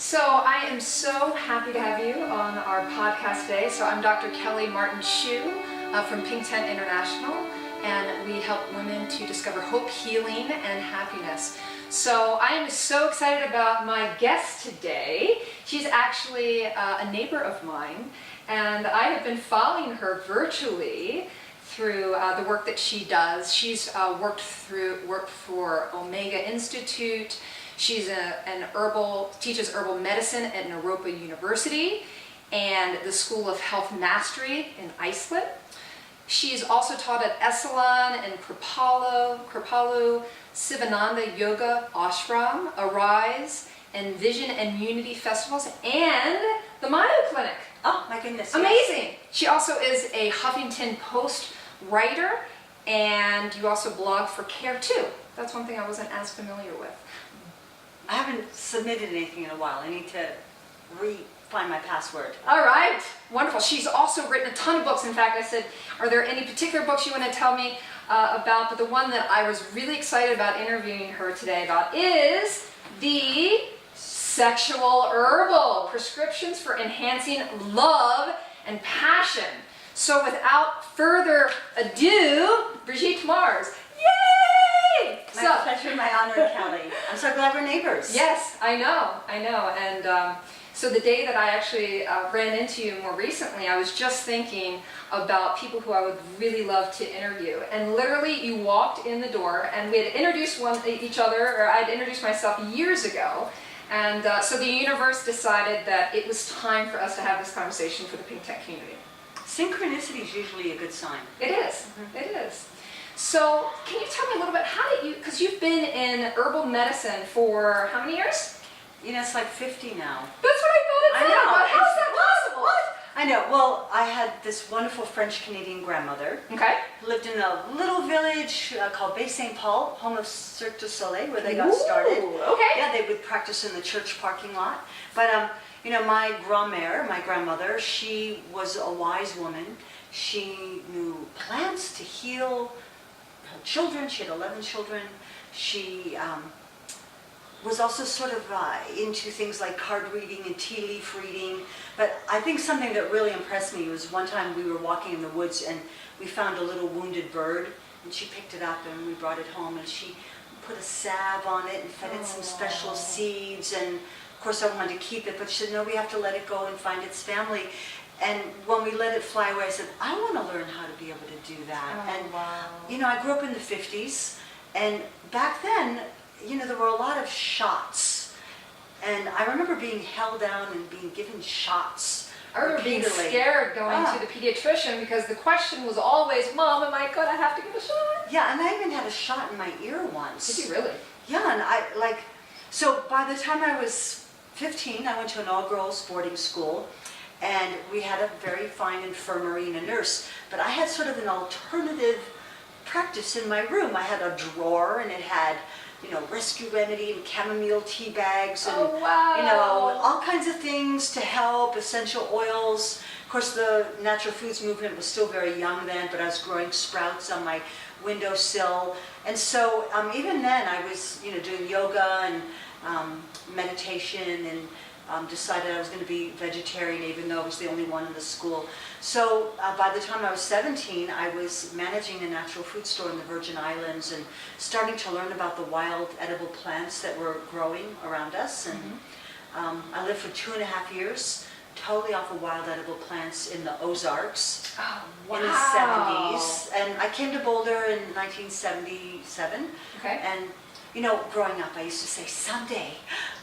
So I am so happy to have you on our podcast today. So I'm Dr. Kelly Martin Schuh from Pink Tent International, and we help women to discover hope, healing, and happiness. So I am so excited about my guest today. She's actually a neighbor of mine, and I have been following her virtually through the work that she does. She's worked for Omega Institute. She's teaches herbal medicine at Europa University and the School of Health Mastery in Iceland. She's also taught at Esalen and Kripalu, Sivananda Yoga Ashram, Arise, and Vision and Unity Festivals, and the Mayo Clinic. Oh my goodness. Amazing. Yes. She also is a Huffington Post writer, and you also blog for Care too. That's one thing I wasn't as familiar with. I haven't submitted anything in a while. I need to find my password. All right, wonderful. She's also written a ton of books. In fact, I said, are there any particular books you want to tell me about? But the one that I was really excited about interviewing her today about is the Sexual Herbal, Prescriptions for Enhancing Love and Passion. So without further ado, Brigette Mars. Yay! My pleasure, my honor, Kelly. I'm so glad we're neighbors. Yes, I know. And so the day that I actually ran into you more recently, I was just thinking about people who I would really love to interview. And literally, you walked in the door, and we had introduced each other, or I'd introduced myself years ago. And so the universe decided that it was time for us to have this conversation for the Pink Tent community. Synchronicity is usually a good sign. It is. Mm-hmm. It is. So, can you tell me a little bit, because you've been in herbal medicine for how many years? You know, it's like 50 now. That's what I thought it know. was. How's that possible? What? I know. Well, I had this wonderful French-Canadian grandmother. Okay. Who lived in a little village called Bay St. Paul, home of Cirque du Soleil, where they got started. Okay. Yeah, they would practice in the church parking lot. But, you know, my grand-mère, my grandmother, she was a wise woman. She knew plants to heal her children. She had 11 children. She was also sort of into things like card reading and tea leaf reading. But I think something that really impressed me was one time we were walking in the woods and we found a little wounded bird, and she picked it up and we brought it home, and she put a salve on it and fed it some special seeds. And of course I wanted to keep it, but she said, no, we have to let it go and find its family. And when we let it fly away, I said, I want to learn how to be able to do that. Oh, and wow. you know, I grew up in the 50s, and back then, you know, there were a lot of shots. And I remember being held down and being given shots. I remember being repeatedly. scared going to the pediatrician because the question was always, Mom, am I going to have to get a shot? Yeah, and I even had a shot in my ear once. Did you really? Yeah, and so by the time I was 15, I went to an all-girls boarding school, and we had a very fine infirmary and a nurse. But I had sort of an alternative practice in my room. I had a drawer, and it had, you know, rescue remedy and chamomile tea bags and, you know, all kinds of things to help, essential oils. Of course, the natural foods movement was still very young then, but I was growing sprouts on my windowsill. And so even then I was, you know, doing yoga and meditation, and decided I was going to be vegetarian, even though I was the only one in the school. So by the time I was 17, I was managing a natural food store in the Virgin Islands and starting to learn about the wild edible plants that were growing around us. And I lived for 2.5 years, totally off of wild edible plants in the Ozarks. Oh, wow. In the 70s. And I came to Boulder in 1977. Okay. And you know, growing up, I used to say, someday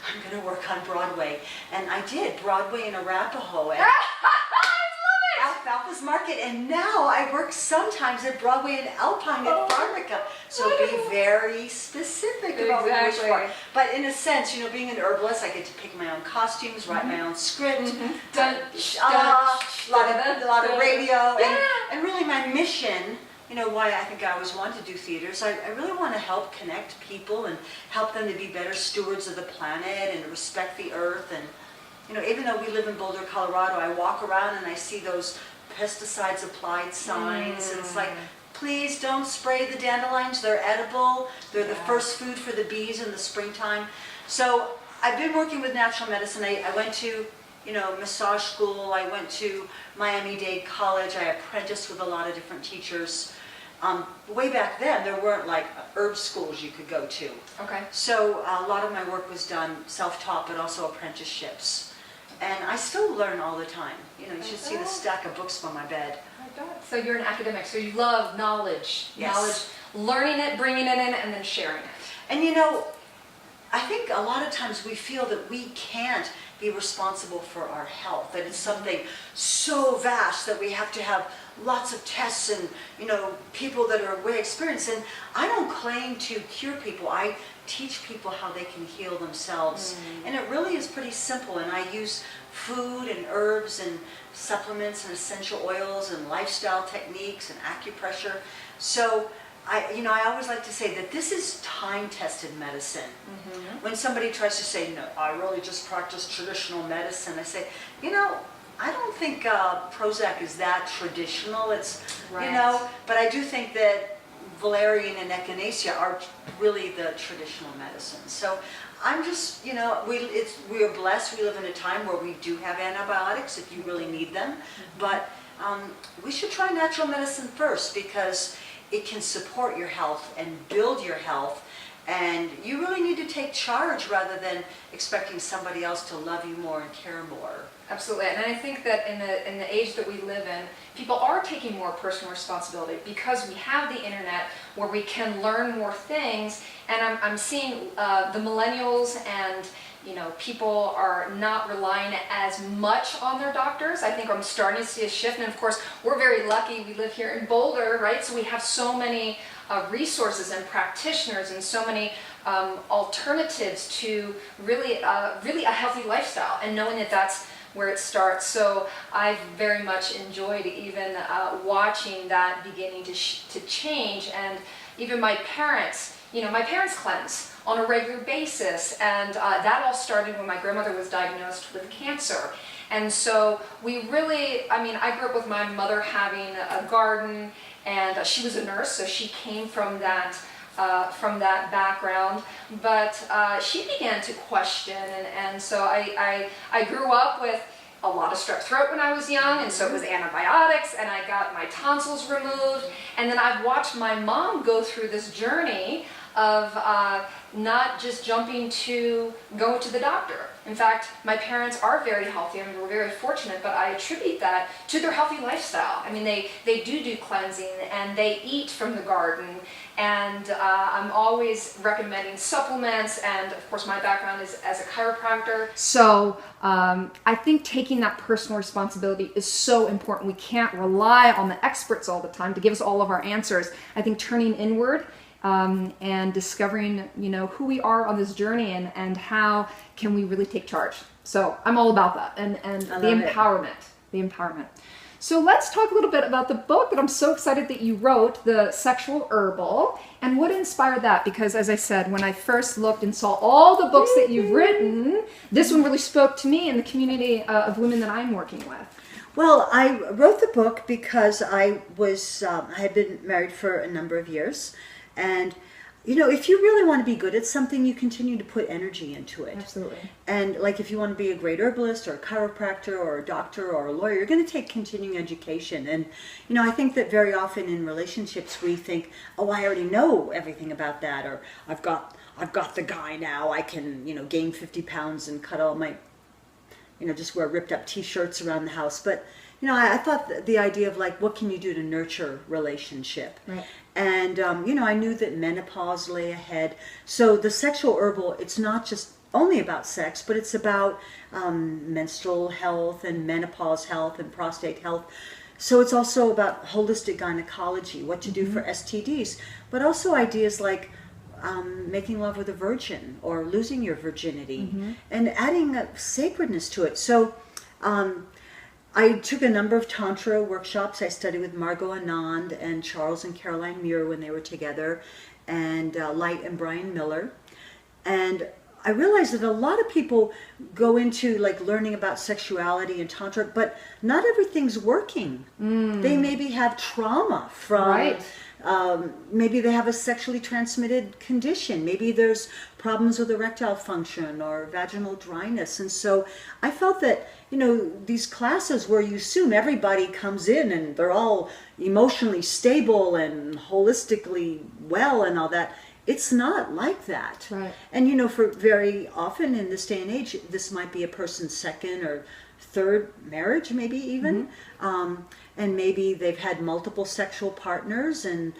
I'm going to work on Broadway. And I did, Broadway in Arapahoe. And I love it! Alfalfa's Market. And now I work sometimes at Broadway and Alpine at Pharmaca. So be very specific about what you wish for. But in a sense, you know, being an herbalist, I get to pick my own costumes, write my own script, a lot of radio. And really my mission, you know, why I think I always wanted to do theaters. I really want to help connect people and help them to be better stewards of the planet and respect the earth. And, you know, even though we live in Boulder, Colorado, I walk around and I see those pesticides applied signs. And it's like, please don't spray the dandelions. They're edible. They're the first food for the bees in the springtime. So I've been working with natural medicine. I went to, massage school. I went to Miami-Dade College. I apprenticed with a lot of different teachers. Way back then, there weren't like herb schools you could go to. Okay. So a lot of my work was done self-taught, but also apprenticeships. And I still learn all the time. You should see the stack of books on my bed. So you're an academic, so you love knowledge. Yes. Knowledge, learning it, bringing it in, and then sharing it. And I think a lot of times we feel that we can't be responsible for our health, that it's something so vast that we have to have lots of tests and, people that are way experienced. And I don't claim to cure people. I teach people how they can heal themselves. And it really is pretty simple. And I use food and herbs and supplements and essential oils and lifestyle techniques and acupressure. So I always like to say that this is time-tested medicine. When somebody tries to say, no, I really just practice traditional medicine, I say, I don't think Prozac is that traditional. It's, but I do think that valerian and echinacea are really the traditional medicine. So I'm just, we are blessed. We live in a time where we do have antibiotics if you really need them. But we should try natural medicine first because it can support your health and build your health. And you really need to take charge rather than expecting somebody else to love you more and care more. Absolutely, and I think that in the age that we live in, people are taking more personal responsibility because we have the internet where we can learn more things. And I'm seeing the millennials and people are not relying as much on their doctors. I think I'm starting to see a shift, and of course, we're very lucky. We live here in Boulder, right? So we have so many resources and practitioners and so many alternatives to really a healthy lifestyle, and knowing that that's where it starts. So I've very much enjoyed even watching that beginning to change, and even my parents, my parents cleanse on a regular basis, and that all started when my grandmother was diagnosed with cancer. And so we really, I grew up with my mother having a garden, and she was a nurse, so she came from that background, but she began to question, and so I grew up with a lot of strep throat when I was young, and so it was antibiotics, and I got my tonsils removed, and then I've watched my mom go through this journey of not just jumping to go to the doctor. In fact, my parents are very healthy and we're very fortunate, but I attribute that to their healthy lifestyle. They do cleansing and they eat from the garden, and I'm always recommending supplements, and of course my background is as a chiropractor. So I think taking that personal responsibility is so important. We can't rely on the experts all the time to give us all of our answers. I think turning inward and discovering, who we are on this journey and how can we really take charge. So I'm all about that, and the empowerment. So let's talk a little bit about the book that I'm so excited that you wrote, The Sexual Herbal, and what inspired that? Because as I said, when I first looked and saw all the books that you've written, this one really spoke to me and the community of women that I'm working with. Well, I wrote the book because I had been married for a number of years. And, if you really want to be good at something, you continue to put energy into it. Absolutely. And like if you want to be a great herbalist or a chiropractor or a doctor or a lawyer, you're going to take continuing education. And, I think that very often in relationships we think, oh, I already know everything about that, or I've got the guy now, I can, gain 50 pounds and cut all my, just wear ripped up t-shirts around the house. But, I thought the idea of like, what can you do to nurture relationship? Right. And, I knew that menopause lay ahead. So the sexual herbal, it's not just only about sex, but it's about menstrual health and menopause health and prostate health. So it's also about holistic gynecology, what to do for STDs, but also ideas like making love with a virgin or losing your virginity and adding a sacredness to it. So I took a number of Tantra workshops. I studied with Margot Anand and Charles and Caroline Muir when they were together, and Light and Brian Miller. And I realized that a lot of people go into like learning about sexuality and tantra, but not everything's working. They maybe have trauma from, maybe they have a sexually transmitted condition. Maybe there's problems with erectile function or vaginal dryness. And so I felt that, you know, these classes where you assume everybody comes in and they're all emotionally stable and holistically well and all that, it's not like that. Right. And you know, for very often in this day and age, this might be a person's second or third marriage, maybe even. And maybe they've had multiple sexual partners, and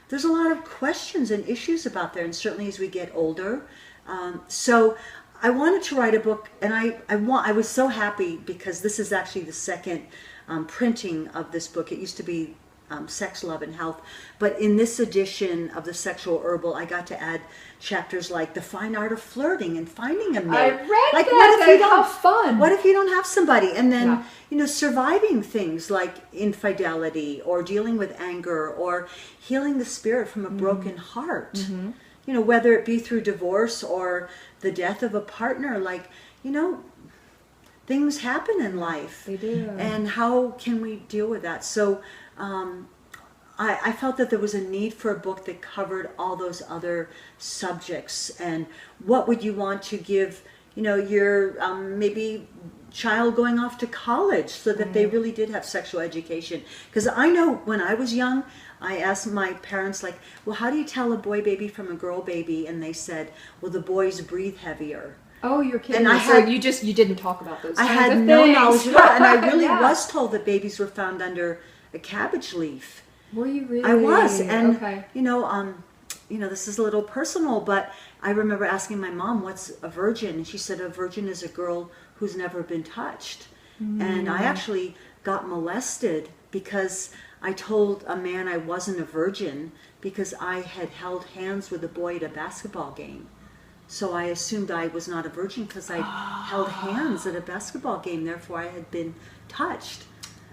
there's a lot of questions and issues about there, and certainly as we get older. So I wanted to write a book, and I was so happy because this is actually the second printing of this book. It used to be Sex, Love, and Health. But in this edition of the Sexual Herbal, I got to add chapters like the fine art of flirting and finding a mate. I read like, that. What if you don't, how fun. What if you don't have somebody? And then, you know, surviving things like infidelity or dealing with anger or healing the spirit from a broken heart. You know, whether it be through divorce or the death of a partner, like, you know, things happen in life. They do. And how can we deal with that? So I felt that there was a need for a book that covered all those other subjects. And what would you want to give, you know, your maybe child going off to college so that they really did have sexual education? Because I know when I was young, I asked my parents, like, well, how do you tell a boy baby from a girl baby? And they said, well, the boys breathe heavier. Oh, you're kidding. And me. So you didn't talk about those I kinds had of no things. knowledge of that. And I really was told that babies were found under a cabbage leaf. Were you really? I was. And, okay. you know, this is a little personal, but I remember asking my mom, what's a virgin? And she said, a virgin is a girl who's never been touched. And I actually got molested because I told a man I wasn't a virgin because I had held hands with a boy at a basketball game. So I assumed I was not a virgin because I held hands at a basketball game. Therefore, I had been touched.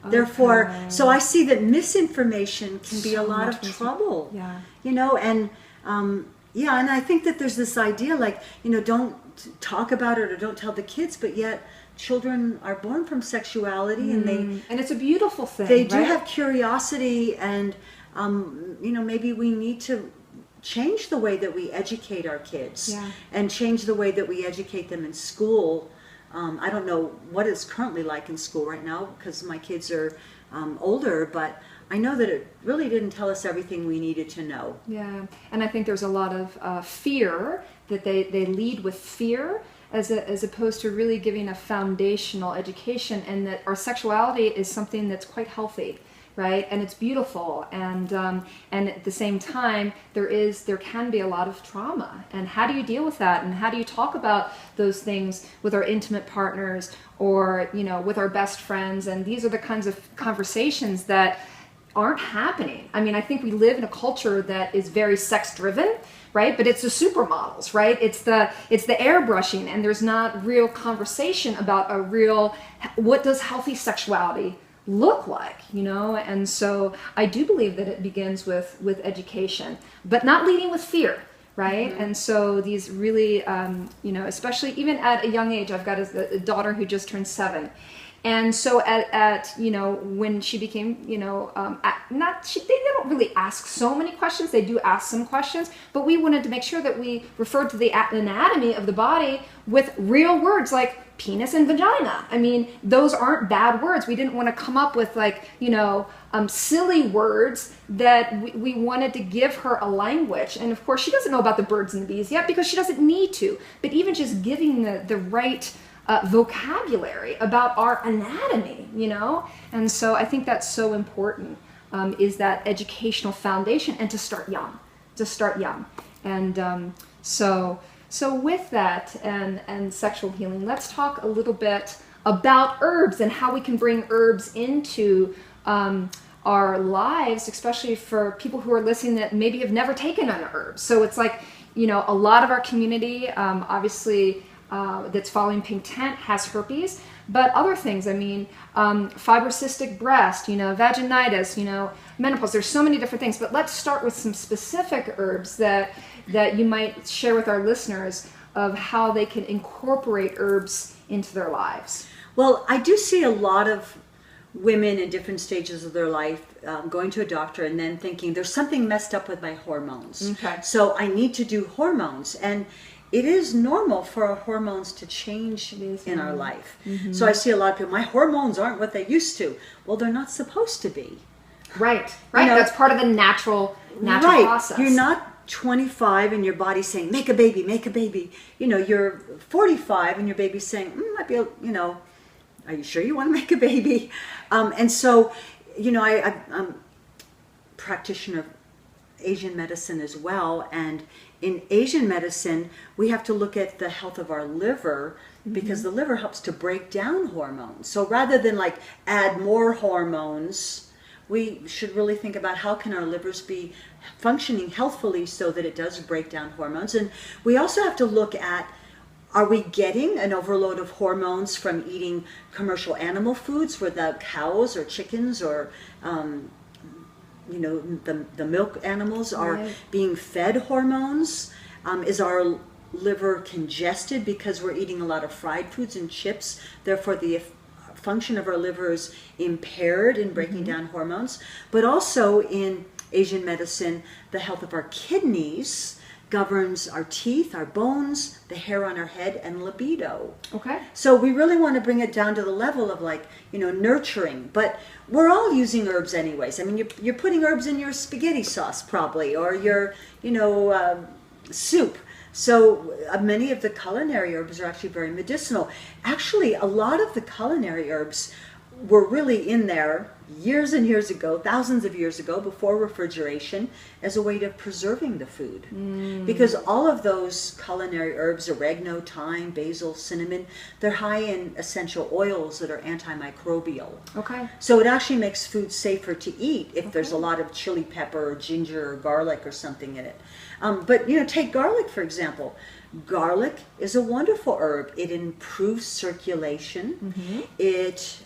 Okay. Therefore, so I see that misinformation can be a lot of trouble. Yeah. You know, and and I think that there's this idea like, you know, don't talk about it or don't tell the kids, but yet children are born from sexuality and it's a beautiful thing. They do have curiosity, and you know, maybe we need to change the way that we educate our kids and change the way that we educate them in school. I don't know what it's currently like in school right now because my kids are older, but I know that it really didn't tell us everything we needed to know. Yeah, and I think there's a lot of fear, that they lead with fear as opposed to really giving a foundational education, and that our sexuality is something that's quite healthy. Right, and it's beautiful, and at the same time, there can be a lot of trauma. And how do you deal with that? And how do you talk about those things with our intimate partners, or you know, with our best friends? And these are the kinds of conversations that aren't happening. I mean, I think we live in a culture that is very sex-driven, right? But it's the supermodels, right? It's the airbrushing, and there's not real conversation about what does healthy sexuality look like, you know? And so I do believe that it begins with education, but not leading with fear, right? And so these really, you know, especially even at a young age, I've got a daughter who just turned 7. And so at you know, when she became, you know, they don't really ask so many questions. They do ask some questions, but we wanted to make sure that we referred to the anatomy of the body with real words like penis and vagina. I mean, those aren't bad words. We didn't want to come up with like, you know, silly words. That we wanted to give her a language. And of course, she doesn't know about the birds and the bees yet because she doesn't need to. But even just giving the right vocabulary about our anatomy, you know? And so I think that's so important, is that educational foundation, and to start young. And so with that and sexual healing, let's talk a little bit about herbs and how we can bring herbs into our lives, especially for people who are listening that maybe have never taken an herb. So it's like, you know, a lot of our community, obviously, that's following Pink Tent has herpes, but other things, I mean, fibrocystic breast, you know, vaginitis, you know, menopause, there's so many different things, but let's start with some specific herbs that you might share with our listeners of how they can incorporate herbs into their lives? Well, I do see a lot of women in different stages of their life going to a doctor and then thinking there's something messed up with my hormones. Okay. So I need to do hormones. And it is normal for our hormones to change in our life. Mm-hmm. So I see a lot of people, my hormones aren't what they used to. Well, they're not supposed to be. Right. That's part of the natural process. You're not 25 and your body's saying, make a baby, make a baby. You're 45 and your baby's saying, might be, are you sure you want to make a baby? And so, I'm a practitioner of Asian medicine as well. And in Asian medicine, we have to look at the health of our liver because the liver helps to break down hormones. So rather than like add more hormones, we should really think about how can our livers be functioning healthfully so that it does break down hormones. And we also have to look at, are we getting an overload of hormones from eating commercial animal foods where the cows or chickens or the milk animals are being fed hormones? Is our liver congested because we're eating a lot of fried foods and chips? Therefore, the function of our liver is impaired in breaking down hormones. But also in Asian medicine, the health of our kidneys governs our teeth, our bones, the hair on our head, and libido. Okay. So we really want to bring it down to the level of nurturing. But we're all using herbs anyways. I mean, you're putting herbs in your spaghetti sauce probably, or your, soup. So many of the culinary herbs are actually very medicinal. Actually, a lot of the culinary herbs were really in there years and years ago, thousands of years ago, before refrigeration, as a way of preserving the food. Because all of those culinary herbs, oregano, thyme, basil, cinnamon, they're high in essential oils that are antimicrobial. Okay. So it actually makes food safer to eat if there's a lot of chili pepper or ginger or garlic or something in it. But take garlic, for example. Garlic is a wonderful herb. It improves circulation. It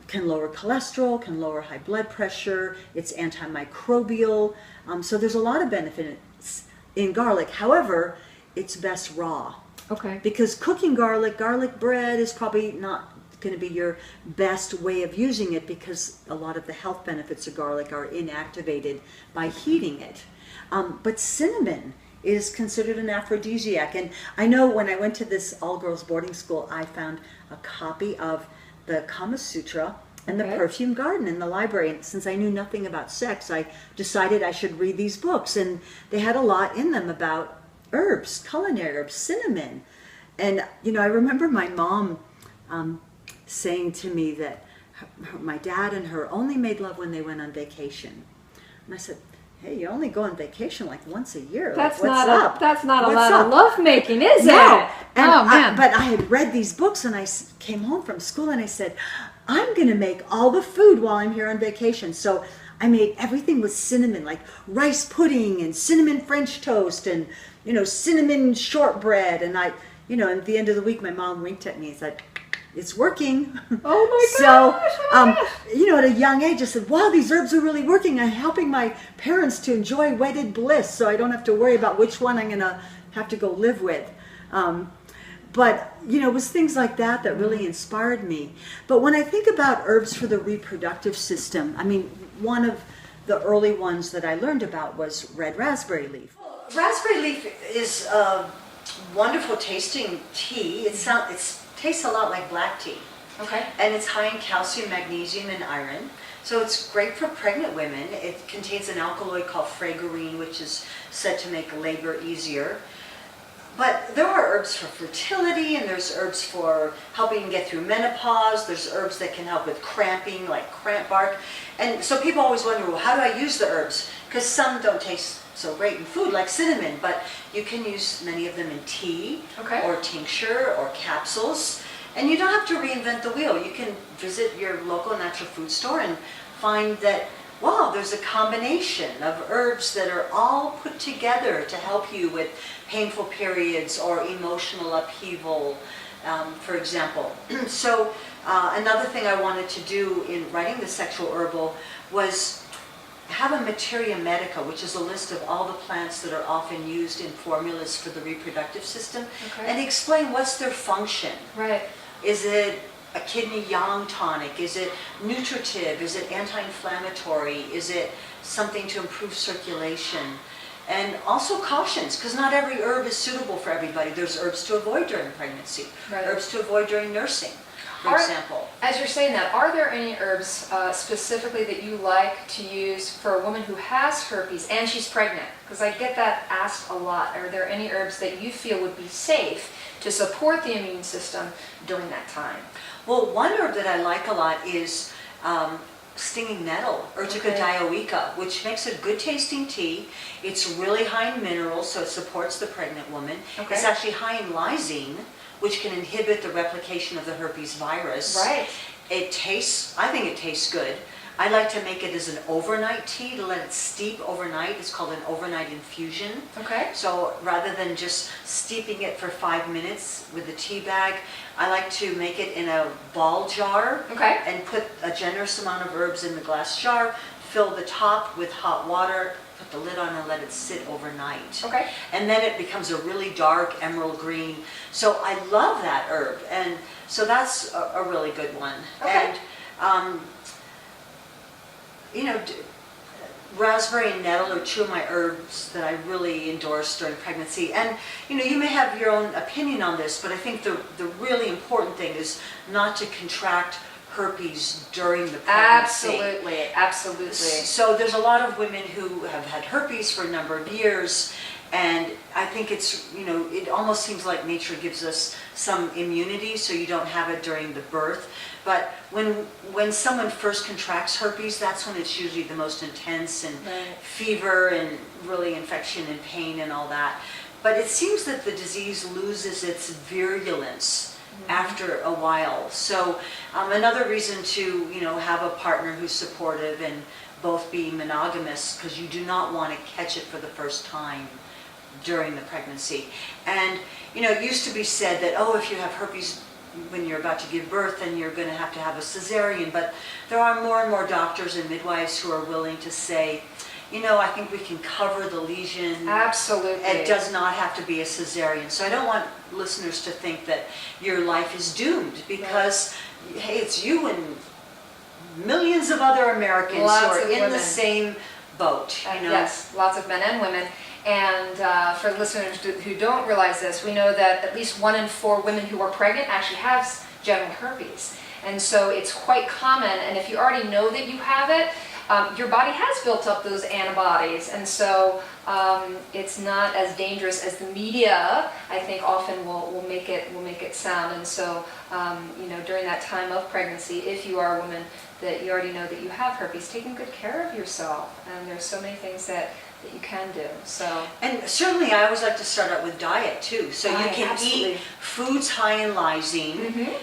can lower cholesterol, can lower high blood pressure. It's antimicrobial. So there's a lot of benefits in garlic. However, it's best raw. Okay. Because cooking garlic bread is probably not going to be your best way of using it because a lot of the health benefits of garlic are inactivated by heating it. But cinnamon is considered an aphrodisiac. And I know when I went to this all-girls boarding school, I found a copy of the Kama Sutra and the Perfume Garden in the library. And since I knew nothing about sex, I decided I should read these books. And they had a lot in them about herbs, culinary herbs, cinnamon. And, I remember my mom saying to me that my dad and her only made love when they went on vacation. And I said, hey, you only go on vacation like once a year. That's what's not up? That's not a What's lot up? of lovemaking, is No. it? And oh man! but I had read these books, and I came home from school, and I said, I'm going to make all the food while I'm here on vacation. So I made everything with cinnamon, like rice pudding and cinnamon French toast, and cinnamon shortbread. And at the end of the week, my mom winked at me and said, it's working. Oh my gosh. So, at a young age, I said, wow, these herbs are really working. I'm helping my parents to enjoy wedded bliss so I don't have to worry about which one I'm going to have to go live with. But, it was things like that that really inspired me. But when I think about herbs for the reproductive system, I mean, one of the early ones that I learned about was red raspberry leaf. Raspberry leaf is a wonderful tasting tea. It tastes a lot like black tea. Okay. And it's high in calcium, magnesium, and iron. So it's great for pregnant women. It contains an alkaloid called fragrine, which is said to make labor easier. But there are herbs for fertility, and there's herbs for helping get through menopause. There's herbs that can help with cramping, like cramp bark. And so people always wonder, well, how do I use the herbs? Because some don't taste so great in food, like cinnamon, but you can use many of them in tea, or tincture, or capsules. And you don't have to reinvent the wheel. You can visit your local natural food store and find that, wow, there's a combination of herbs that are all put together to help you with painful periods or emotional upheaval, for example. So another thing I wanted to do in writing the Sexual Herbal was have a materia medica, which is a list of all the plants that are often used in formulas for the reproductive system, and explain what's their function. Right. Is it a kidney yang tonic? Is it nutritive? Is it anti-inflammatory? Is it something to improve circulation? And also cautions, because not every herb is suitable for everybody. There's herbs to avoid during pregnancy, herbs to avoid during nursing, for example. As you're saying that, are there any herbs specifically that you like to use for a woman who has herpes and she's pregnant? Because I get that asked a lot. Are there any herbs that you feel would be safe to support the immune system during that time? Well, one herb that I like a lot is stinging nettle, Urtica dioica, which makes a good tasting tea. It's really high in minerals, so it supports the pregnant woman. It's actually high in lysine, which can inhibit the replication of the herpes virus. Right. It tastes, I think it tastes good. I like to make it as an overnight tea, to let it steep overnight. It's called an overnight infusion. Okay. So rather than just steeping it for 5 minutes with the tea bag, I like to make it in a ball jar and put a generous amount of herbs in the glass jar, fill the top with hot water, put the lid on and let it sit overnight. Okay. And then it becomes a really dark emerald green. So I love that herb, and so that's a really good one. Okay. And you know, raspberry and nettle are two of my herbs that I really endorse during pregnancy. And you know, you may have your own opinion on this, but I think the really important thing is not to contract herpes during the pregnancy. Absolutely, absolutely. So there's a lot of women who have had herpes for a number of years, and I think it's, you know, it almost seems like nature gives us some immunity so you don't have it during the birth. But when someone first contracts herpes, that's when it's usually the most intense, and fever and really infection and pain and all that. But it seems that the disease loses its virulence after a while. So another reason to, you know, have a partner who's supportive and both be monogamous, because you do not want to catch it for the first time during the pregnancy. And you know, it used to be said that, oh, if you have herpes when you're about to give birth, then you're going to have a cesarean. But there are more and more doctors and midwives who are willing to say, you know, I think we can cover the lesion. Absolutely. It does not have to be a cesarean. So I don't want listeners to think that your life is doomed, because hey, it's you and millions of other Americans who are in the same boat. You know? Yes, lots of men and women. And for listeners who don't realize this, we know that at least 1 in 4 women who are pregnant actually have genital herpes. And so it's quite common, and if you already know that you have it, your body has built up those antibodies, and so it's not as dangerous as the media, I think, often will make it sound. And so you know, during that time of pregnancy, if you are a woman that you already know that you have herpes, taking good care of yourself, and there's so many things that you can do. So, and certainly I always like to start out with diet too. So you can eat foods high in lysine.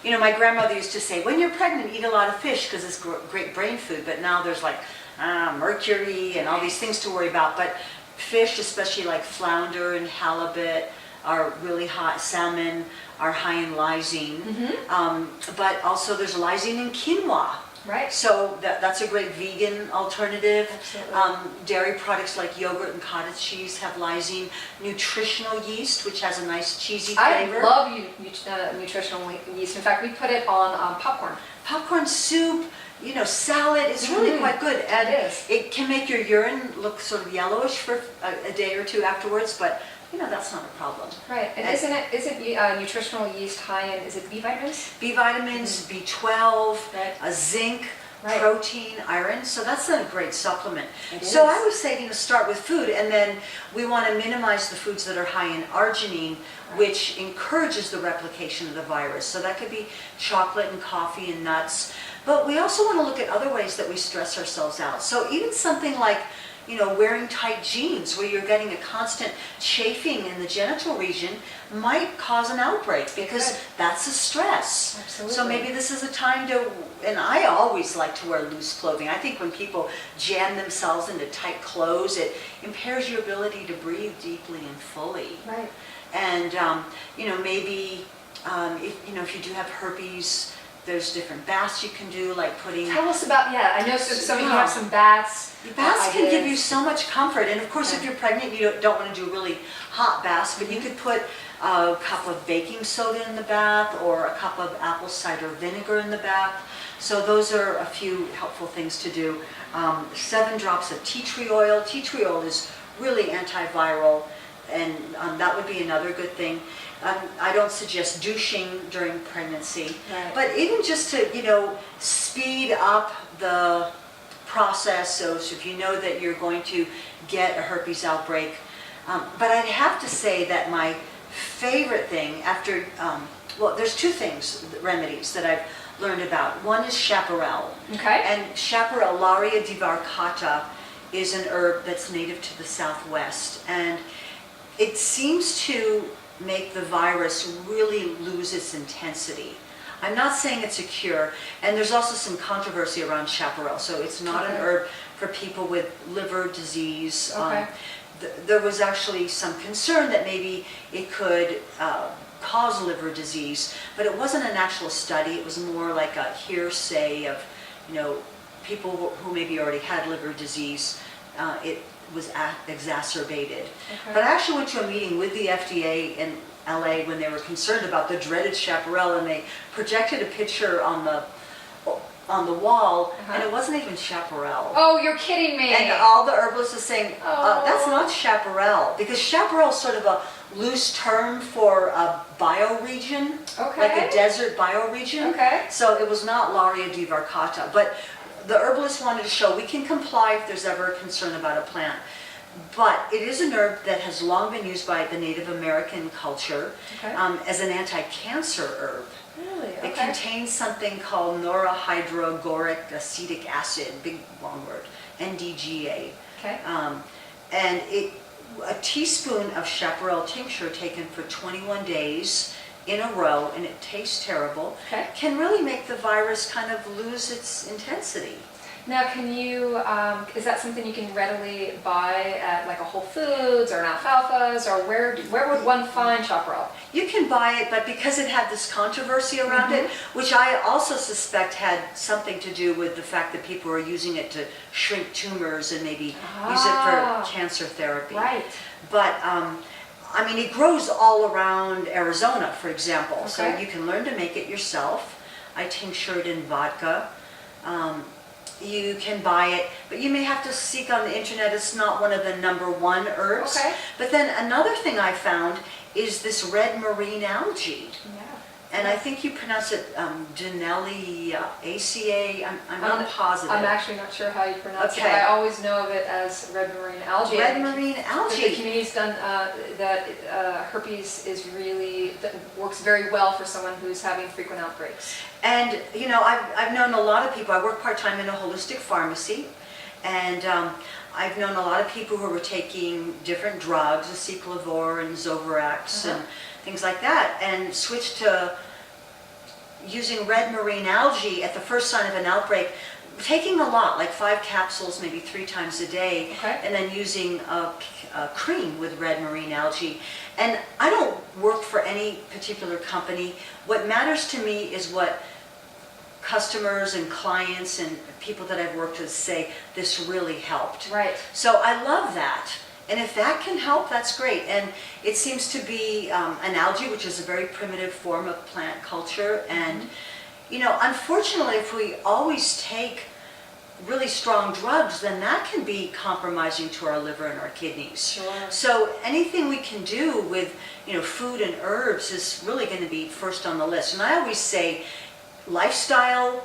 You know, my grandmother used to say, when you're pregnant, eat a lot of fish because it's great brain food. But now there's like mercury and all these things to worry about. But fish, especially like flounder and halibut, are really high. Salmon are high in lysine. But also there's lysine in quinoa. Right. So that's a great vegan alternative. Absolutely. Dairy products like yogurt and cottage cheese have lysine. Nutritional yeast, which has a nice cheesy flavor. I love nutritional yeast. In fact, we put it on popcorn. Popcorn soup, you know, salad. It's really quite good. And it is. It can make your urine look sort of yellowish for a day or two afterwards, but you know, that's not a problem. Right. And isn't nutritional yeast high in, is it B vitamins? B vitamins, B12, zinc, protein, iron. So that's a great supplement. So I would say, you know, start with food, and then we want to minimize the foods that are high in arginine, which encourages the replication of the virus. So that could be chocolate and coffee and nuts. But we also want to look at other ways that we stress ourselves out. So even something like, you know, wearing tight jeans where you're getting a constant chafing in the genital region might cause an outbreak, because that's a stress. Absolutely. So maybe this is a time to, and I always like to wear loose clothing. I think when people jam themselves into tight clothes, it impairs your ability to breathe deeply and fully. Right. And you know, maybe if you do have herpes, There's different baths you can do, like putting... Tell us about, yeah, I know some of you have some baths. Baths can give you so much comfort, and of course if you're pregnant you don't want to do really hot baths, but you could put a cup of baking soda in the bath or a cup of apple cider vinegar in the bath. So those are a few helpful things to do. 7 drops of tea tree oil. Tea tree oil is really antiviral, and that would be another good thing. I don't suggest douching during pregnancy, but even just to, speed up the process. So if you know that you're going to get a herpes outbreak. But I'd have to say that my favorite thing after, well, there's 2 things, remedies that I've learned about. One is chaparral. Okay. And chaparral, Lauria divaricata, is an herb that's native to the Southwest. And it seems to make the virus really lose its intensity. I'm not saying it's a cure, and there's also some controversy around chaparral, so it's not an herb for people with liver disease. Okay. There was actually some concern that maybe it could cause liver disease, but it wasn't an actual study. It was more like a hearsay of, people who maybe already had liver disease. It was exacerbated. Okay. But I actually went to a meeting with the FDA in LA when they were concerned about the dreaded chaparral, and they projected a picture on the wall, and it wasn't even chaparral. Oh, you're kidding me. And all the herbalists are saying, that's not chaparral, because chaparral is sort of a loose term for a bioregion, like a desert bioregion. Okay. So it was not Lauria divaricata, but the herbalists wanted to show we can comply if there's ever a concern about a plant. But it is an herb that has long been used by the Native American culture as an anti-cancer herb. Really? It contains something called norahydrogoric acetic acid, big long word, NDGA. Okay. And a teaspoon of chaparral tincture taken for 21 days in a row, and it tastes terrible, can really make the virus kind of lose its intensity. Now, can you, is that something you can readily buy at like a Whole Foods or an Alfalfa's, or where would one find chaparral? You can buy it, but because it had this controversy around it, which I also suspect had something to do with the fact that people were using it to shrink tumors and maybe use it for cancer therapy. Right. But I mean, it grows all around Arizona, for example, so you can learn to make it yourself. I tincture it in vodka. You can buy it, but you may have to seek on the internet. It's not one of the #1 herbs. But then another thing I found is this red marine algae. And I think you pronounce it Dinelliaceae. I'm not positive. I'm actually not sure how you pronounce it, but I always know of it as red marine algae. Red marine algae. The community's done that herpes is really, that works very well for someone who's having frequent outbreaks. And I've known a lot of people. I work part-time in a holistic pharmacy, and I've known a lot of people who were taking different drugs, aciclovir and Zovirax and things like that, and switched to using red marine algae at the first sign of an outbreak, taking a lot, like 5 capsules maybe 3 times a day, and then using a cream with red marine algae. And I don't work for any particular company. What matters to me is what customers and clients and people that I've worked with say, this really helped. Right. So I love that. And if that can help, that's great. And it seems to be an algae, which is a very primitive form of plant culture. And, unfortunately, if we always take really strong drugs, then that can be compromising to our liver and our kidneys. Sure. So anything we can do with, food and herbs is really going to be first on the list. And I always say lifestyle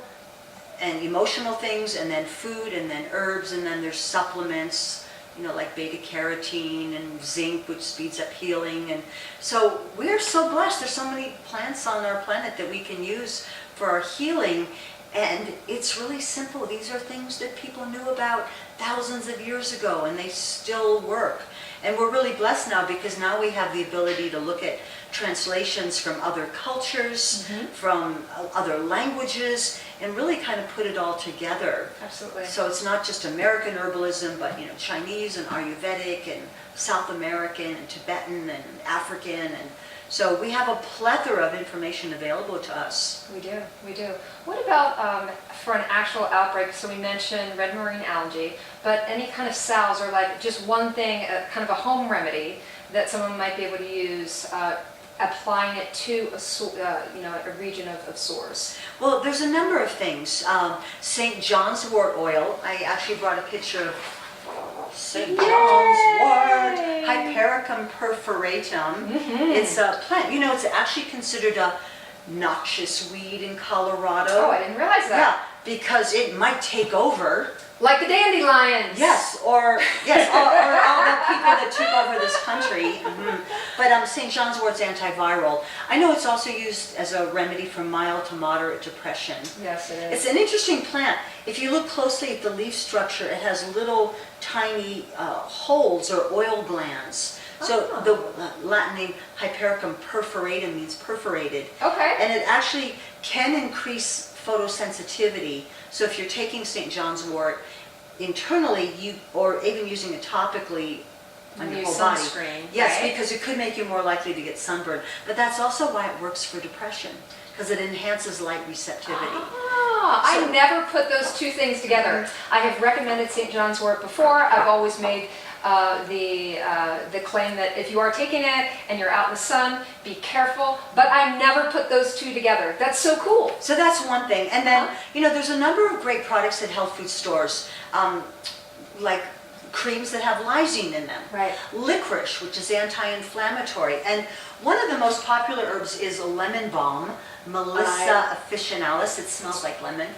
and emotional things, and then food, and then herbs, and then there's supplements, like beta carotene and zinc, which speeds up healing. And so we're so blessed. There's so many plants on our planet that we can use for our healing. And it's really simple. These are things that people knew about thousands of years ago, and they still work. And we're really blessed now, because now we have the ability to look at translations from other cultures, from other languages, and really kind of put it all together. Absolutely. So it's not just American herbalism, but Chinese and Ayurvedic and South American and Tibetan and African and So we have a plethora of information available to us. We do, we do. What about for an actual outbreak? So we mentioned red marine algae, but any kind of salves or like just one thing, kind of a home remedy that someone might be able to use, applying it to a region of sores. Well, there's a number of things. St. John's wort oil. I actually brought a picture of St. John's wort, Hypericum perforatum. It's a plant. You know, it's actually considered a noxious weed in Colorado. Oh, I didn't realize that. Yeah, because it might take over. Like the dandelions. Yes, or all the people that took over this country. But St. John's wort's antiviral. I know it's also used as a remedy for mild to moderate depression. Yes, it is. It's an interesting plant. If you look closely at the leaf structure, it has little tiny holes or oil glands. So the Latin name Hypericum perforatum means perforated. Okay. And it actually can increase photosensitivity. So if you're taking St. John's wort internally, or even using it topically on your whole body. Yes, right? Because it could make you more likely to get sunburned. But that's also why it works for depression, because it enhances light receptivity. I never put those two things together. I have recommended St. John's wort before. I've always made the claim that if you are taking it and you're out in the sun, be careful. But I never put those two together. That's so cool. So that's one thing. And then, you know, there's a number of great products at health food stores, like creams that have lysine in them. Right. Licorice, which is anti-inflammatory. And one of the most popular herbs is lemon balm, Melissa officinalis. It smells like lemon.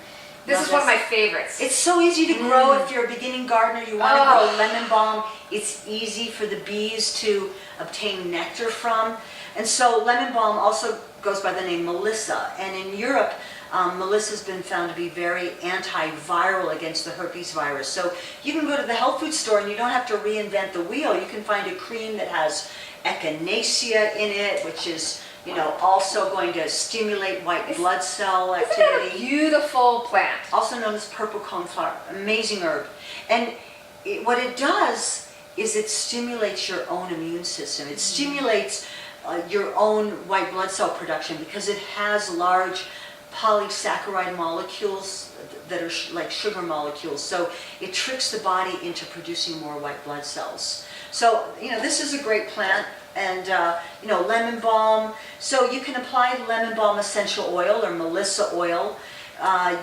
This is one of my favorites. It's so easy to grow if you're a beginning gardener. You want to grow lemon balm. It's easy for the bees to obtain nectar from. And so lemon balm also goes by the name Melissa. And in Europe, Melissa's been found to be very antiviral against the herpes virus. So you can go to the health food store and you don't have to reinvent the wheel. You can find a cream that has echinacea in it, which is, you know, also going to stimulate white blood cell activity. Isn't that a beautiful plant? Also known as purple coneflower, amazing herb. And what it does is it stimulates your own immune system. It stimulates your own white blood cell production because it has large polysaccharide molecules that are like sugar molecules. So it tricks the body into producing more white blood cells. So, you know, this is a great plant. And, you know, lemon balm. So you can apply lemon balm essential oil or Melissa oil.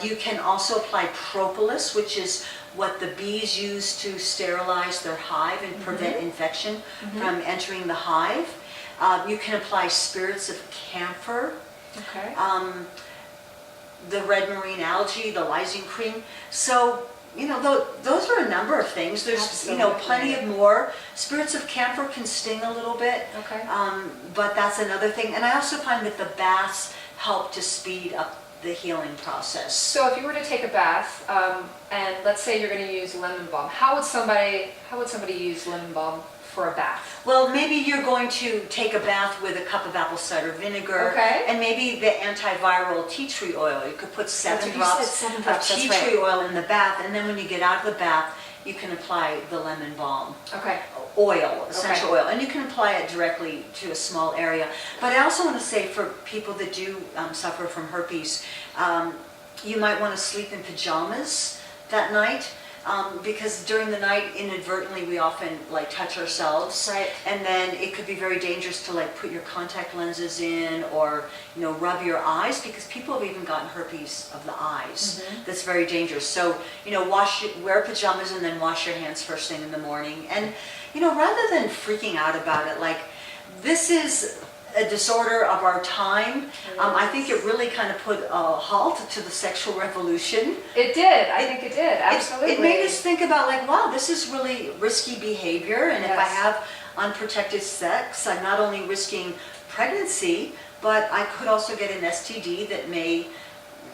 You can also apply propolis, which is what the bees use to sterilize their hive and prevent infection from entering the hive. You can apply spirits of camphor. Okay. The red marine algae, the lysine cream. So, you know, those are a number of things. There's, Absolutely. you know, plenty of more. Spirits of camphor can sting a little bit. Okay. But that's another thing. And I also find that the baths help to speed up the healing process. So if you were to take a bath, and let's say you're going to use lemon balm, how would somebody use lemon balm for a bath? Well, maybe you're going to take a bath with a cup of apple cider vinegar, and maybe the antiviral tea tree oil. You could put 7 drops of tea tree oil in the bath, and then when you get out of the bath, you can apply the lemon balm. Okay. Oil, essential oil, and you can apply it directly to a small area. But I also want to say for people that do suffer from herpes, you might want to sleep in pajamas that night. Because during the night, inadvertently, we often like touch ourselves, and then it could be very dangerous to like put your contact lenses in or, you know, rub your eyes, because people have even gotten herpes of the eyes. That's very dangerous. So, you know, wear pajamas and then wash your hands first thing in the morning. And, you know, rather than freaking out about it, like, this is a disorder of our time. I think it really kind of put a halt to the sexual revolution. It did. I think it did. Absolutely. It made us think about, like, wow, this is really risky behavior, and if I have unprotected sex, I'm not only risking pregnancy, but I could also get an STD that may,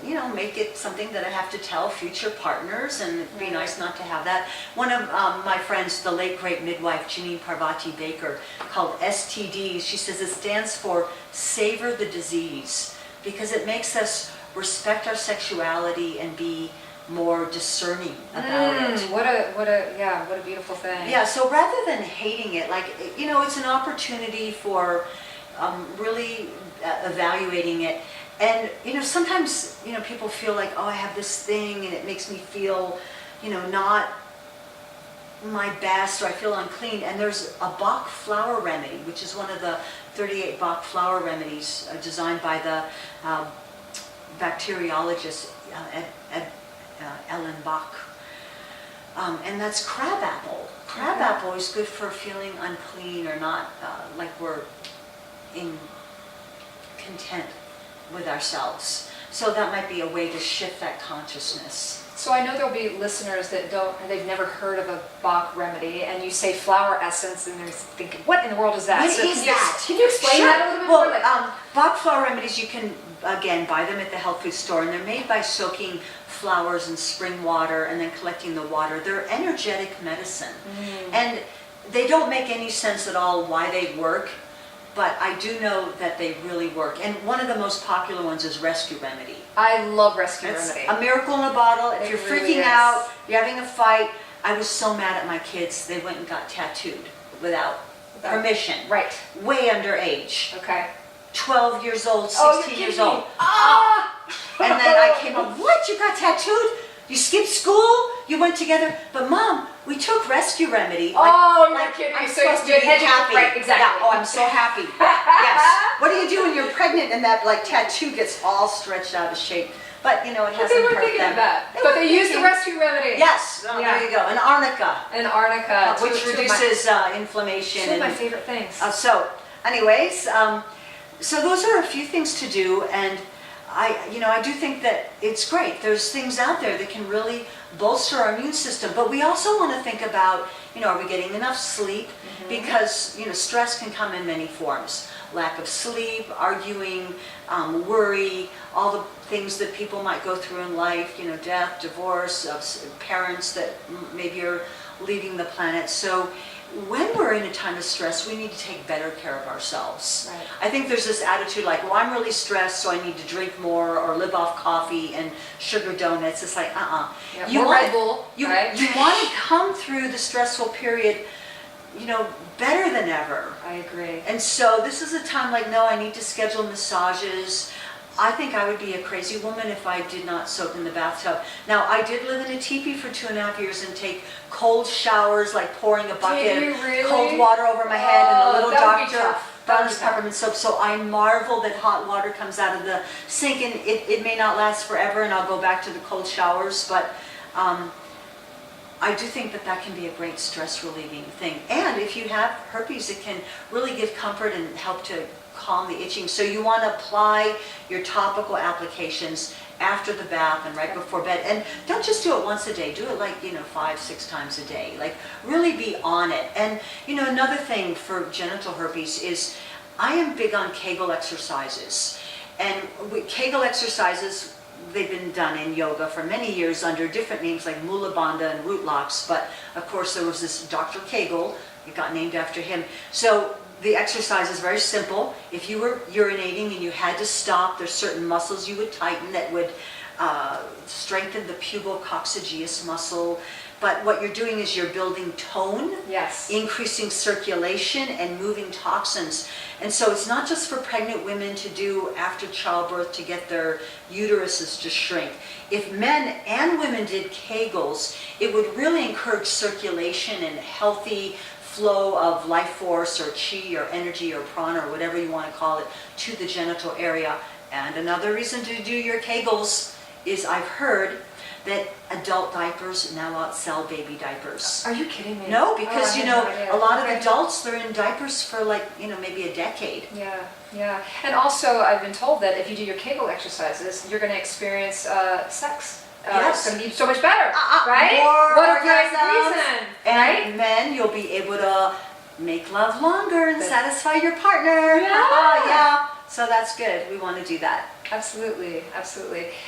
you know, make it something that I have to tell future partners, and it'd be nice not to have that. One of my friends, the late great midwife Janine Parvati Baker, called STDs, she says it stands for savor the disease, because it makes us respect our sexuality and be more discerning about it. What a beautiful thing. Yeah, so rather than hating it, like, you know, it's an opportunity for really evaluating it. And, sometimes, people feel like, oh, I have this thing and it makes me feel, not my best, or I feel unclean. And there's a Bach flower remedy, which is one of the 38 Bach flower remedies designed by the bacteriologist Ellen Bach. And that's crabapple. Crabapple is good for feeling unclean or not like we're in content with ourselves. So that might be a way to shift that consciousness. So I know there'll be listeners that they've never heard of a Bach remedy, and you say flower essence, and they're thinking, what in the world is that? What is that? Can you explain Sure. that a little bit Well, more? Like, Bach flower remedies, you can, again, buy them at the health food store, and they're made by soaking flowers in spring water and then collecting the water. They're energetic medicine. And they don't make any sense at all why they work, but I do know that they really work. And one of the most popular ones is Rescue Remedy. I love Rescue It's Remedy. a miracle in a bottle. If It you're really freaking is. out, you're having a fight. I was so mad at my kids. They went and got tattooed without permission. Right. Way underage. Okay. 12 years old, 16 Oh, you're years kidding me. old. Ah! And then I came up, what? You got tattooed? You skipped school? You went together? But Mom, we took Rescue Remedy. Oh, you're kidding me. I'm So you're supposed to be happy. Right, exactly. Yeah, oh, I'm so happy. Yes. What do you do when you're pregnant and that tattoo gets all stretched out of shape? But it But hasn't they were hurt thinking them. of that. But they used the Rescue Remedy. Yes, Yeah. there you go. An arnica, And arnica, which two of reduces inflammation. my and favorite things. So, anyways, so those are a few things to do, and I do think that it's great. There's things out there that can really bolster our immune system, but we also want to think about, are we getting enough sleep? Because, stress can come in many forms. Lack of sleep, arguing, worry, all the things that people might go through in life, death, divorce, parents that maybe are leaving the planet. So when we're in a time of stress, we need to take better care of ourselves. Right. I think there's this attitude like, well, I'm really stressed, so I need to drink more or live off coffee and sugar donuts. It's like, Yeah, You more want Red Bull, you, right? you want to come through the stressful period, better than ever. I agree. And so this is a time like, no, I need to schedule massages. I think I would be a crazy woman if I did not soak in the bathtub. Now, I did live in a teepee for 2.5 years and take cold showers, like pouring a bucket Did you of really? cold water over my head and a little that would be Dr. tough. That would be Brown's tough. peppermint soap. So I marvel that hot water comes out of the sink, and it may not last forever, and I'll go back to the cold showers, but I do think that can be a great stress relieving thing. And if you have herpes, it can really give comfort and help to calm the itching. So you want to apply your topical applications after the bath and right before bed. And don't just do it once a day. Do it 5-6 times a day. Really be on it. And another thing for genital herpes is I am big on Kegel exercises. And Kegel exercises, they've been done in yoga for many years under different names like Mula Bandha and root locks. But of course there was this Dr. Kegel. It got named after him. So the exercise is very simple. If you were urinating and you had to stop, there's certain muscles you would tighten that would strengthen the pubococcygeus muscle. But what you're doing is you're building tone, Yes. increasing circulation, and moving toxins. And so it's not just for pregnant women to do after childbirth to get their uteruses to shrink. If men and women did Kegels, it would really encourage circulation and healthy flow of life force or chi or energy or prana or whatever you want to call it to the genital area. And another reason to do your Kegels is I've heard that adult diapers now outsell baby diapers. Are you kidding me? No, because I had no idea. a lot of Okay. adults, they're in diapers for maybe a decade. Yeah. And also I've been told that if you do your Kegel exercises, you're going to experience sex. Yes. It's going to be so much better, right? More What a great orgasms. reason, And right? men, you'll be able to make love longer and satisfy your partner. Yeah. Yeah. So that's good. We want to do that. Absolutely.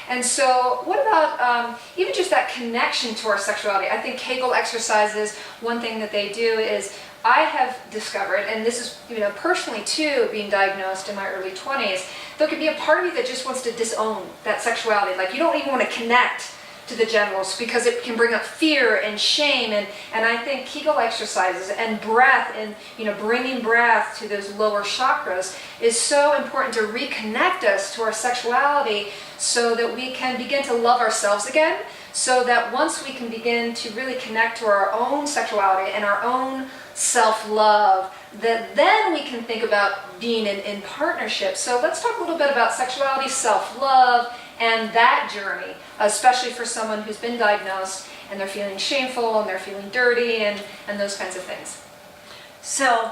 And so what about even just that connection to our sexuality? I think Kegel exercises, one thing that they do is I have discovered, and this is personally too, being diagnosed in my early 20s, there could be a part of you that just wants to disown that sexuality. Like you don't even want to connect to the genitals because it can bring up fear and shame, and I think Kegel exercises and breath and bringing breath to those lower chakras is so important to reconnect us to our sexuality so that we can begin to love ourselves again, so that once we can begin to really connect to our own sexuality and our own self-love, that then we can think about being in partnership. So let's talk a little bit about sexuality, self-love, and that journey, especially for someone who's been diagnosed and they're feeling shameful and they're feeling dirty and those kinds of things. So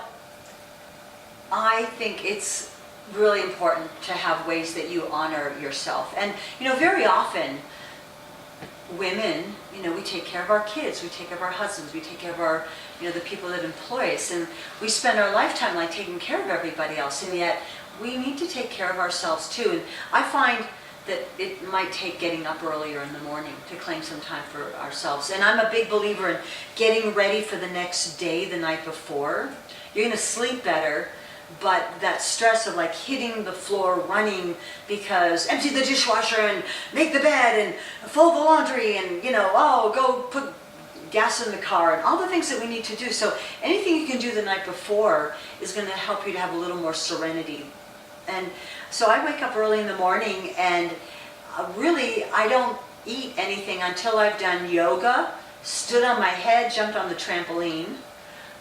I think it's really important to have ways that you honor yourself. And very often women, we take care of our kids, we take care of our husbands, we take care of our, the people that employ us, and we spend our lifetime like taking care of everybody else, and yet we need to take care of ourselves too. And I find that it might take getting up earlier in the morning to claim some time for ourselves. And I'm a big believer in getting ready for the next day the night before. You're going to sleep better, but that stress of like hitting the floor running because empty the dishwasher and make the bed and fold the laundry and go put gas in the car and all the things that we need to do. So anything you can do the night before is going to help you to have a little more serenity. And so I wake up early in the morning and really I don't eat anything until I've done yoga, stood on my head, jumped on the trampoline.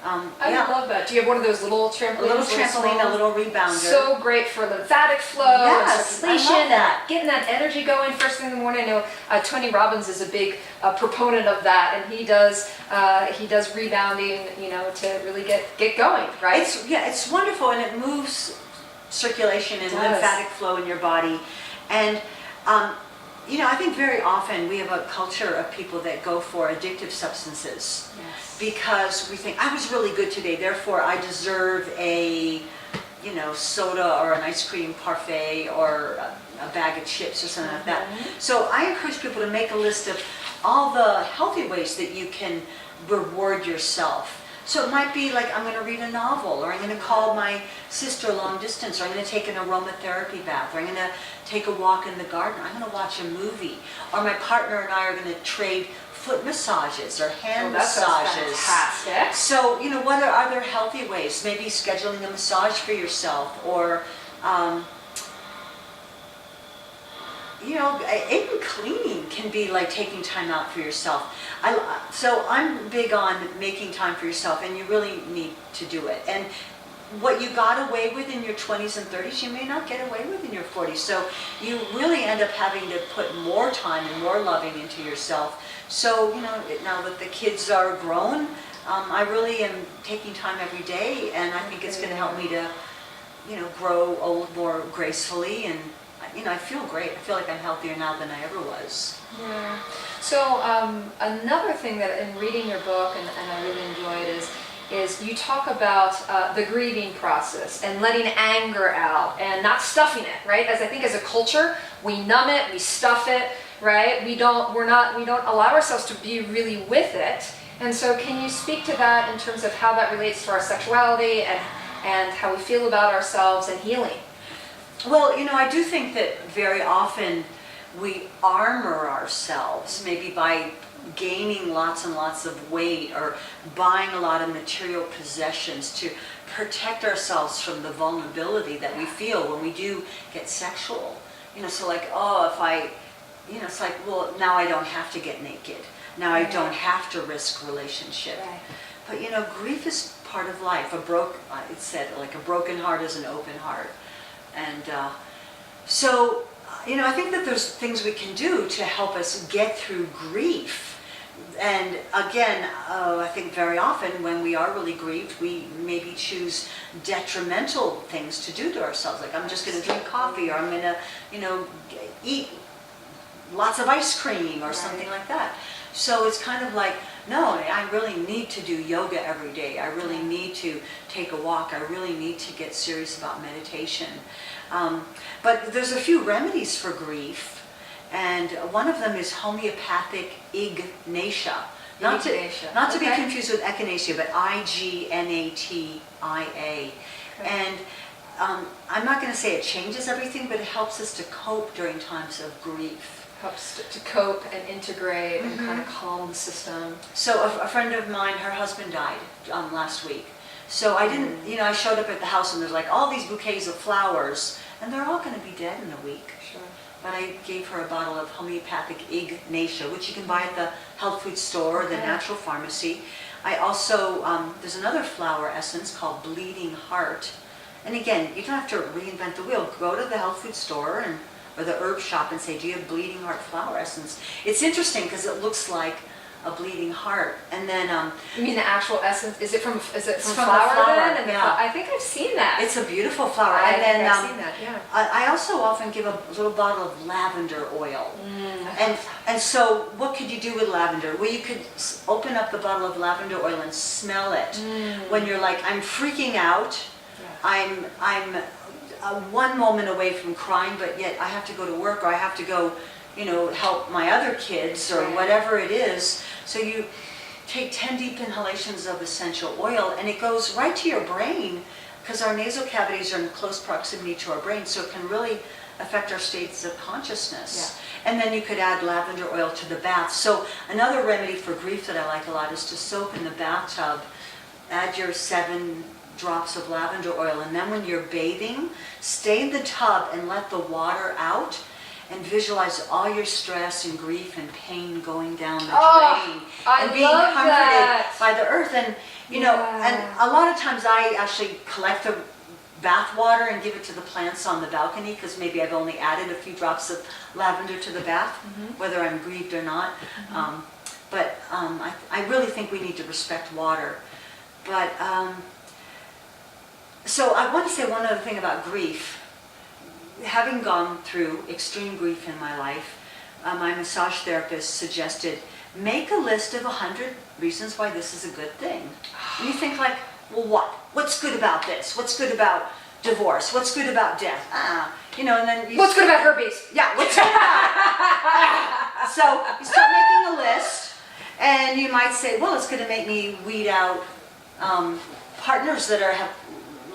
I love that. Do you have one of those little trampolines? A little trampoline, a little rebounder. So great for lymphatic flow, yes, and circulation, I love that. Getting that energy going first thing in the morning. I know Tony Robbins is a big proponent of that, and he does rebounding, to really get going, right? It's wonderful, and it moves circulation and lymphatic flow in your body. And I think very often we have a culture of people that go for addictive substances. Yes. Because we think, I was really good today, therefore I deserve a, soda or an ice cream parfait or a bag of chips or something like that. So I encourage people to make a list of all the healthy ways that you can reward yourself. So it might be like, I'm going to read a novel, or I'm going to call my sister long distance, or I'm going to take an aromatherapy bath, or I'm going to take a walk in the garden, or I'm going to watch a movie, or my partner and I are going to trade foot massages or hand massages. Fantastic. So, what are other healthy ways? Maybe scheduling a massage for yourself, or even cleaning can be like taking time out for yourself. So I'm big on making time for yourself, and you really need to do it. And what you got away with in your 20s and 30s, you may not get away with in your 40s. So you really end up having to put more time and more loving into yourself. So, now that the kids are grown, I really am taking time every day, and I think it's going to help me to, grow old more gracefully, and I feel great. I feel like I'm healthier now than I ever was. Yeah. So another thing that in reading your book, and I really enjoyed, is you talk about the grieving process and letting anger out and not stuffing it, right? As I think as a culture, we numb it, we stuff it, right? We don't allow ourselves to be really with it. And so can you speak to that in terms of how that relates to our sexuality and how we feel about ourselves and healing? Well, I do think that very often we armor ourselves, maybe by gaining lots and lots of weight or buying a lot of material possessions to protect ourselves from the vulnerability that we feel when we do get sexual. So like, if I, it's like, well, now I don't have to get naked. Now I don't have to risk relationship. Right. But grief is part of life. It said like a broken heart is an open heart. And so, I think that there's things we can do to help us get through grief. And again, I think very often when we are really grieved, we maybe choose detrimental things to do to ourselves. Like, I'm just going to drink coffee, or I'm going to, eat lots of ice cream, or something like that. So it's kind of like, no, I really need to do yoga every day. I really need to take a walk. I really need to get serious about meditation. But there's a few remedies for grief. And one of them is homeopathic ignatia. Not to be confused with echinacea, but Ignatia. And I'm not going to say it changes everything, but it helps us to cope during times of grief. helps to cope and integrate and kind of calm the system. So a friend of mine, her husband died last week. So I didn't, I showed up at the house and there's like all these bouquets of flowers and they're all going to be dead in a week. Sure. But I gave her a bottle of homeopathic Ignatia, which you can buy at the health food store or the natural pharmacy. I also, there's another flower essence called Bleeding Heart. And again, you don't have to reinvent the wheel. Go to the health food store or the herb shop and say, do you have Bleeding Heart flower essence? It's interesting because it looks like a bleeding heart. And then you mean the actual essence? Is it from from flower the flower, then? And yeah. I think I've seen that. It's a beautiful flower. I've and seen that. Yeah. I also often give a little bottle of lavender oil. And so what could you do with lavender? Well, you could open up the bottle of lavender oil and smell it when you're like, I'm freaking out. Yeah. I'm one moment away from crying, but yet I have to go to work or I have to go help my other kids or whatever it is. So you take 10 deep inhalations of essential oil and it goes right to your brain because our nasal cavities are in close proximity to our brain, so it can really affect our states of consciousness. Yeah. And then you could add lavender oil to the bath. So another remedy for grief that I like a lot is to soak in the bathtub, add your 7 drops of lavender oil, and then when you're bathing, stay in the tub and let the water out. And visualize all your stress and grief and pain going down the drain and being comforted by the earth. And and a lot of times I actually collect the bath water and give it to the plants on the balcony because maybe I've only added a few drops of lavender to the bath, whether I'm grieved or not. But I really think we need to respect water. But so I want to say one other thing about grief. Having gone through extreme grief in my life, my massage therapist suggested, make a list of 100 reasons why this is a good thing. And you think like, well, what? What's good about this? What's good about divorce? What's good about death? And then what's good about herpes? Yeah, what's good about it? So you start making a list, and you might say, well, it's going to make me weed out partners that have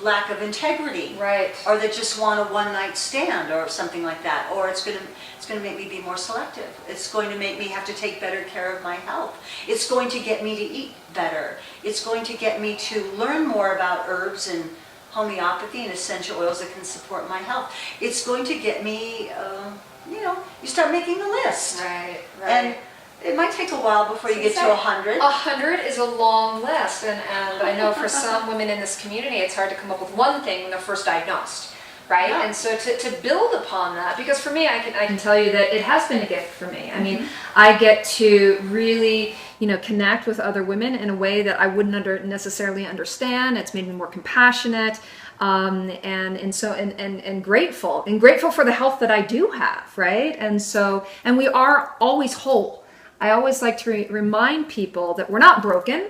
lack of integrity, right? Or that just want a one-night stand or something like that. Or it's going to make me be more selective. It's going to make me have to take better care of my health. It's going to get me to eat better. It's going to get me to learn more about herbs and homeopathy and essential oils that can support my health. It's going to get me, you start making a list. Right. And it might take a while before you get to 100. 100 is a long list, and I know for some women in this community, it's hard to come up with one thing when they're first diagnosed, right? Yeah. And so to build upon that, because for me, I can tell you that it has been a gift for me. I mean, I get to really, connect with other women in a way that I wouldn't necessarily understand. It's made me more compassionate. And grateful for the health that I do have, right? And we are always whole. I always like to remind people that we're not broken,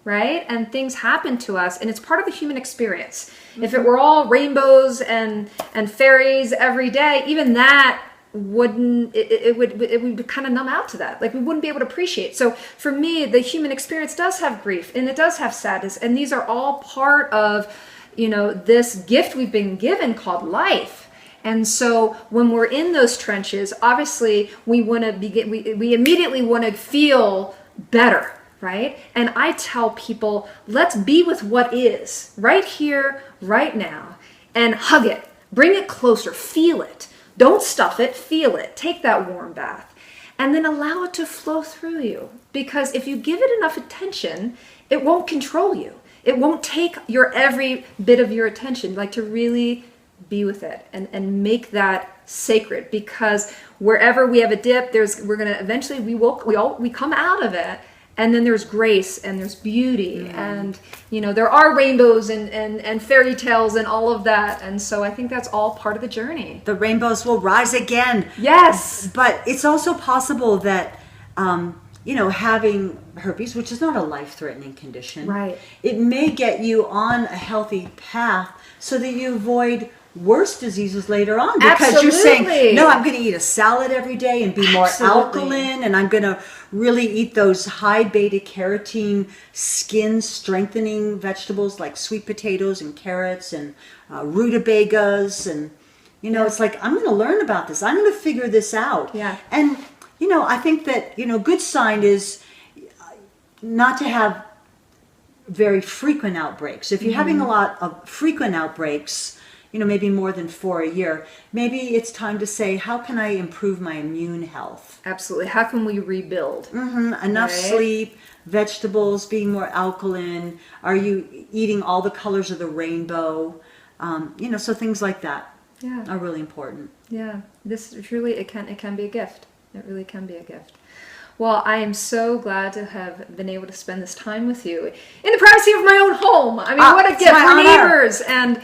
right? And things happen to us, and it's part of the human experience. If it were all rainbows and fairies every day, even that it would kind of numb out to that. Like we wouldn't be able to appreciate. So for me, the human experience does have grief, and it does have sadness, and these are all part of, this gift we've been given called life. And so when we're in those trenches, obviously we want to we immediately want to feel better, right? And I tell people, let's be with what is right here, right now, and hug it, bring it closer, feel it. Don't stuff it, feel it. Take that warm bath and then allow it to flow through you. Because if you give it enough attention, it won't control you. It won't take every bit of your attention, like to really be with it and make that sacred, because wherever we have a dip, we're gonna eventually we come out of it, and then there's grace and there's beauty, and there are rainbows and fairy tales and all of that, and so I think that's all part of the journey. The rainbows will rise again. Yes, but it's also possible that having herpes, which is not a life-threatening condition, right? It may get you on a healthy path so that you avoid worse diseases later on, because you're saying, no, I'm going to eat a salad every day and be more alkaline, and I'm going to really eat those high beta carotene skin strengthening vegetables like sweet potatoes and carrots and rutabagas, and You know, it's like, I'm going to learn about this. I'm going to figure this out. Yeah. And, you know, I think that, you know, good sign is not to have very frequent outbreaks. If you're having a lot of frequent outbreaks, you know, maybe more than 4 a year, maybe it's time to say, how can I improve my immune health? Absolutely. How can we rebuild? Enough sleep, vegetables, being more alkaline. Are you eating all the colors of the rainbow? You know, so things like that are really important. Yeah. This truly, it can be a gift. It really can be a gift. Well, I am so glad to have been able to spend this time with you in the privacy of my own home. I mean, what a gift for neighbors. And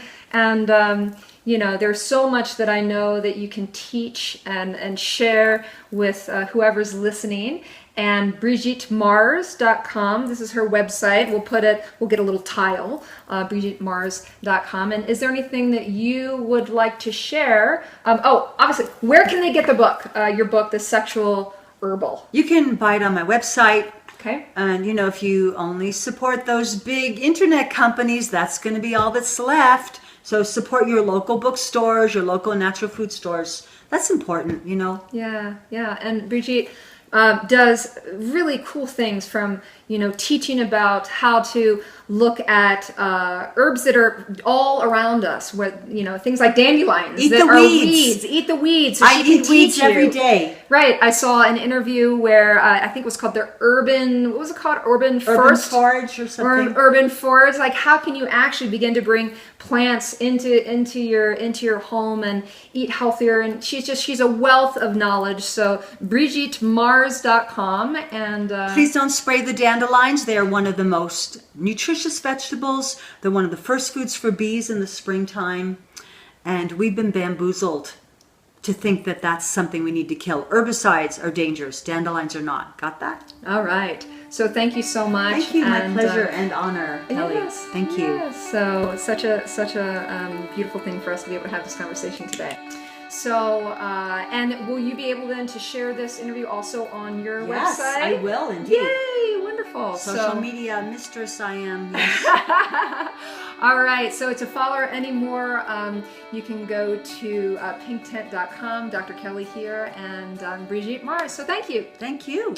you know, there's so much that I know that you can teach and share with whoever's listening. And BrigitteMars.com, this is her website. We'll get a little tile, BrigitteMars.com. And is there anything that you would like to share? Obviously, where can they get the book, your book, The Sexual Herbal? You can buy it on my website. Okay. And, you know, if you only support those big internet companies, that's going to be all that's left. So support your local bookstores, your local natural food stores. That's important, you know. Yeah. And Brigitte does really cool things, from, you know, teaching about how to look at herbs that are all around us, where, you know, things like dandelions. Eat that the are weeds. Eat the weeds. So I eat weeds every day. Right. I saw an interview where I think it was called the Urban, what was it called? Urban Forage or something. Urban Forage. Like, how can you actually begin to bring plants into your home and eat healthier? And she's a wealth of knowledge. So BrigitteMars.com. And please don't spray the dandelions. They are one of the most nutritious vegetables. They're one of the first foods for bees in the springtime. And we've been bamboozled to think that that's something we need to kill. Herbicides are dangerous. Dandelions are not. Got that? All right. So thank you so much. Thank you. My pleasure and honor, Kelly. Yes, Thank you. Yes. So such a beautiful thing for us to be able to have this conversation today. So, and will you be able then to share this interview also on your website? Yes, I will indeed. Yay, wonderful. Social media mistress I am. Yes. All right, so to follow any more, you can go to pinktent.com. Dr. Kelly here, and Brigitte Mars. So thank you. Thank you.